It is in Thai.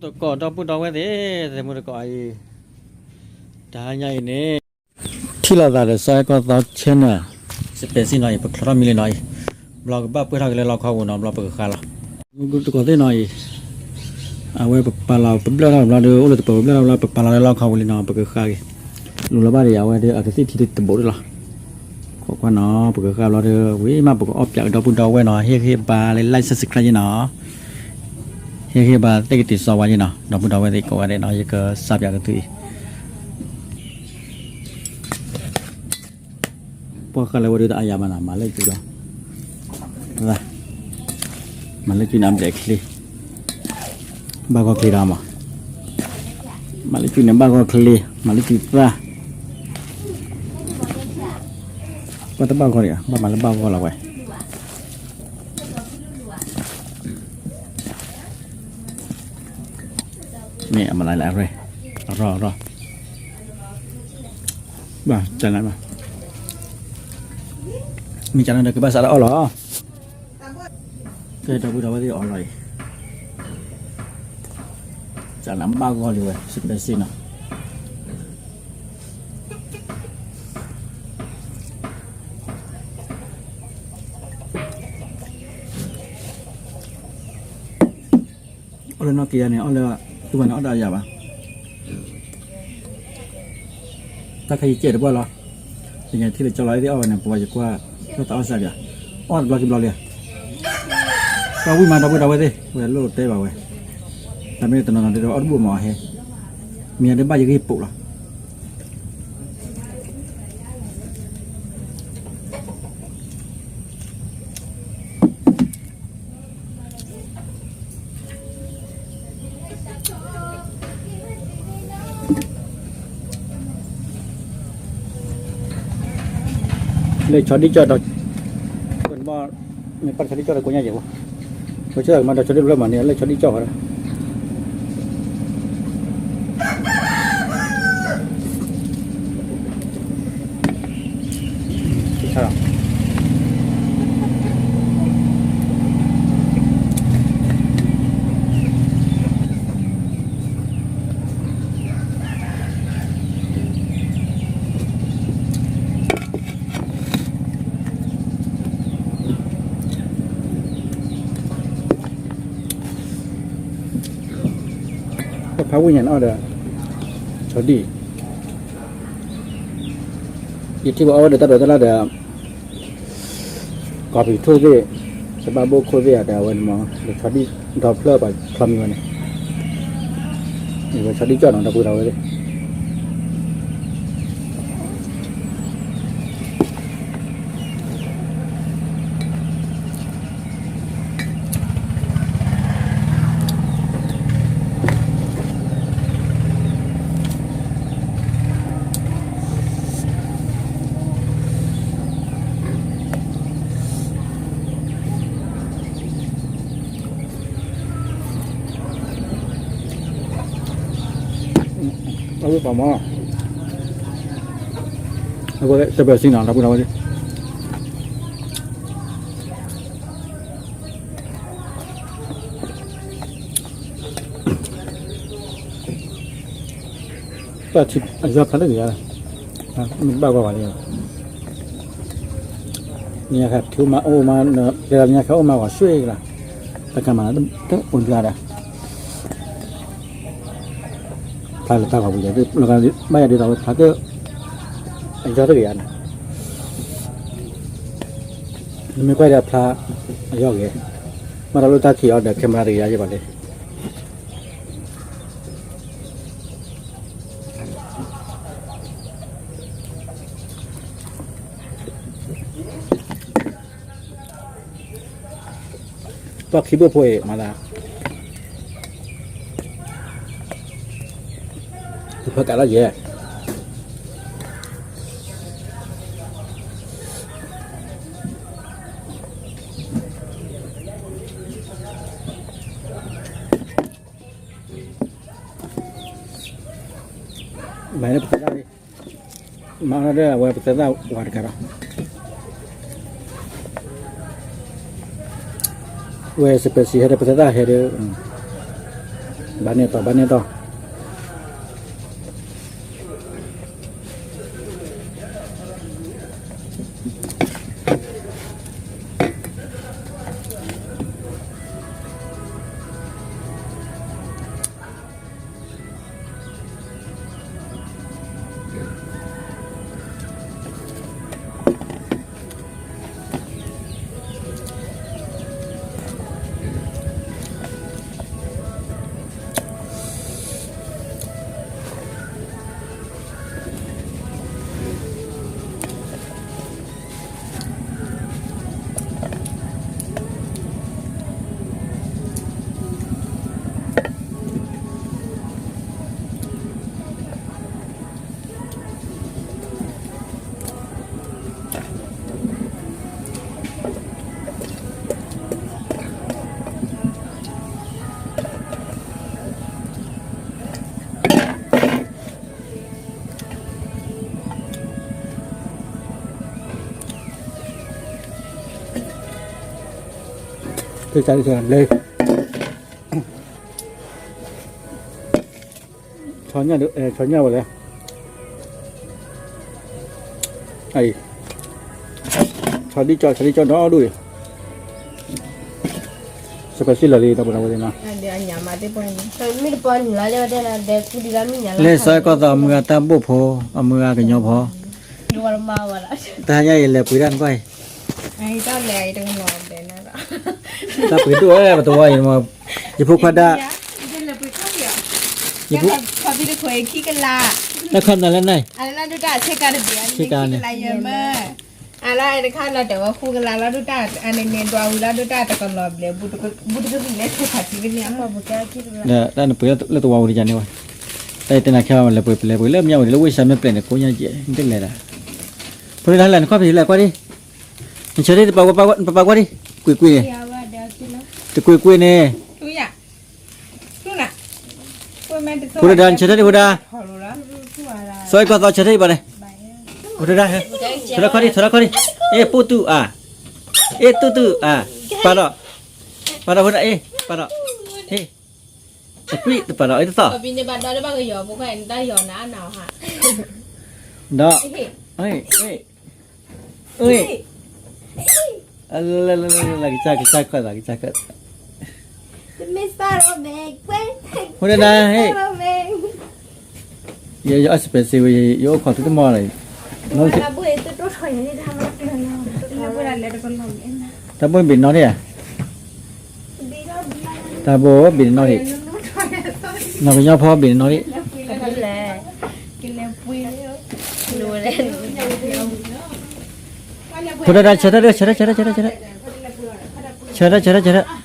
ตัวก่อนต้องพูดเอาไว้ดิแต่มันก็ไอ้ตาใหญ่เนี่ยที่เราได้ใส่ก็ต้องเช่นน่ะจะเป็นสิ่งหน่อยเพราะมีเลยหน่อยเราก็บ้าเพื่อทำอะไรเราเข้าหัวน้ำเราเปิดขาละมันก็ได้หน่อยเอาไว้ปลาเราเปล่าเราเดือดเราเปล่าเราปลาเราเข้าเลยน้ำเปิดขาลุงเราบ้าเดียวไว้เดี๋ยวอาจจะที่ตะบุด้วยล่ะขอว่าเนาะเปิดขาเราเดือดวิ่งมาเปิดออกจากดอกปุ่นดอกไว้หน่อยเฮ้ยปลาเลยไล่สักใครเนาะเฮ้ยบาเตกิติสวายีนะดอกบุญดอกไว้ที่ก่อนเนาะยังก็สับยากกันทีพวกเขาเลยว่าดูแต่อายามันมาเลยจุดอะไรมาเลยจุดน้ำเด็กเลยบ้าก็คลีรามาเลยจุดน้ำบ้าก็คลีมาเลยจุดปลาว่าแต่บ้าก็เนี่ยบ้ามาแล้วบ้าก็ละไว้นี่เอามาหลายๆเลยรอบ้าจานนั้นบ้ามีจานนั้นเด็กก็บ้าสาระอ๋อเหรอเคยทำบุญเอาไว้ที่อร่อยจานน้ำบ้าก็เลยเว้ยสุดเด็ดสินะเอาเลยนอกเกียร์เนี่ยเอาเลยทุกวันเอาได้ยังบ้างถ้าใครเจ็บหรือเปล่าล่ะอย่างเงี้ยที่เราจะร้อยที่เอาเนี่ยปวดจะกว่าเราต้องเอาใส่เนี่ยอ้อนบล็อกกินบล็อกเลยเราวิ่งมาเราไปดิเวลาโลดเตะบ่าวเว้ยแต่ไม่ตอนนั้นเราเอาบุหรี่มาให้เมียได้บ้าอย่างนี้ปุ๊บล่ะเลยช็อตที่จอดเราคนว่าเนี่ยปัจจุบันจอดเราคนใหญ่อยู่เพราะฉะนั้นมาเราช็อตที่เริ่มมาเนี่ยเลยช็อตที่จอดแล้วใช่หรอพาวิ่งยันเอาเด้อชอดียี่ที่ว่าเอาเด้อตลอดเด้อกอบอีกทั่วเว่สบายโบโคเว่เด้อวันมอเด้อชอดีดอกเพลอไปคลำเงินนี่ว่าชอดีจอดของตะปูเราเลยเอาไปป่าหม้อเอาไปจะไปสิ่งหนังตะปูเราดิป้าทิพย์อาจจะพันได้หรือยังมันบ้ากว่านี้เนี่ยครับถือมาโอมาเนาะเวลาเนี่ยเขาเอามาว่าช่วยกันแต่การมาต้องอุ่นกันนะถ้าเราตั้งความรู้อย่างนี้เราการไม่ได้เราถ้าก็ไอ้เจ้าตัวอย่างไม่ค่อยได้พระยอกเลยมาเราตั้งที่เอาเด็กแคมราดีอย่างนี้ไปเลยตัวคิดว่าพวยมาแล้วเพื่อการละเอียดไม่ได้เป็นได้มาได้ว่าเป็นได้ว่าดีกัน Where specie ada peserta ada บ้านเนี่ยต่อคือใจเฉยเลยช้อนเนี่ยช้อนเนี่ยหมดเลยไอ้ช้อนที่จอน้อด้วยสเปเชียลเลยตะบุญเอาไว้มาเลยซอยก็ต่อมือตามบุพโพเอามือกันยอพอดูว่ามาว่ะล่ะตาใหญ่เลยปุ๋ยด้านไปไอ้เจ้าแหล่ตรงนอนเด่นนะตาปุ๋ยตัวประตูไอ้มาอย่าพูดพัดได้อย่าพูดพอพี่จะคุยขี้กันละแล้วคนนั้นไงอะไรดูด่าเช็คการเบียร์เช็คการอะไรเยอะมากอะไรนะคะเราแต่ว่าคู่กันละแล้วดูด่าอันเน้นตัวแล้วดูด่าแต่ก่อนรอบเลยบุตรก็มีเล็กคู่ขัดชีวิตเนี่ยมาบุกแก้คิดเนี่ยด้านปุ๋ยแล้วตัววาวดีจังเนี่ยวะแต่แต่นักแค่ว่าเลยปุ๋ยเริ่มยาวแล้ววิ่งซ้ำไม่เปลี่ยนกูยังเจ๋งจังเลยนะพอได้แล้วข้อผิดแล้วก็ดิมันเชื่อได้ปากว่าดิกุยจะกุยเนี่ยตุยอ่ะตุน่ะพูดได้เชื่อได้พูดได้ซอยก็ต่อเชื่อได้บ่เนี่ยพูดได้ฮะเชื่อข้อดิปูตุอ่ะตุอ่ะปาดพูดได้ปาดเฮ้กุยปาดไอ้ต่อปีนี้บ้านได้บ้างก็หยอกพวกแฟนได้หยอกหนาวฮะดอกเอ้ยlagi cakap. Mister Obek, udah dah, hey. Ya spesial, ya kau tu mana ni? Abu itu tu thoi ni dah mana? Abu dah leh kon lom ni. Tabu bin nol ya? Tabu bin nol ni. Nak kau nyapa bin nol ni? Kile pui. Lulen. Udah dah, cara.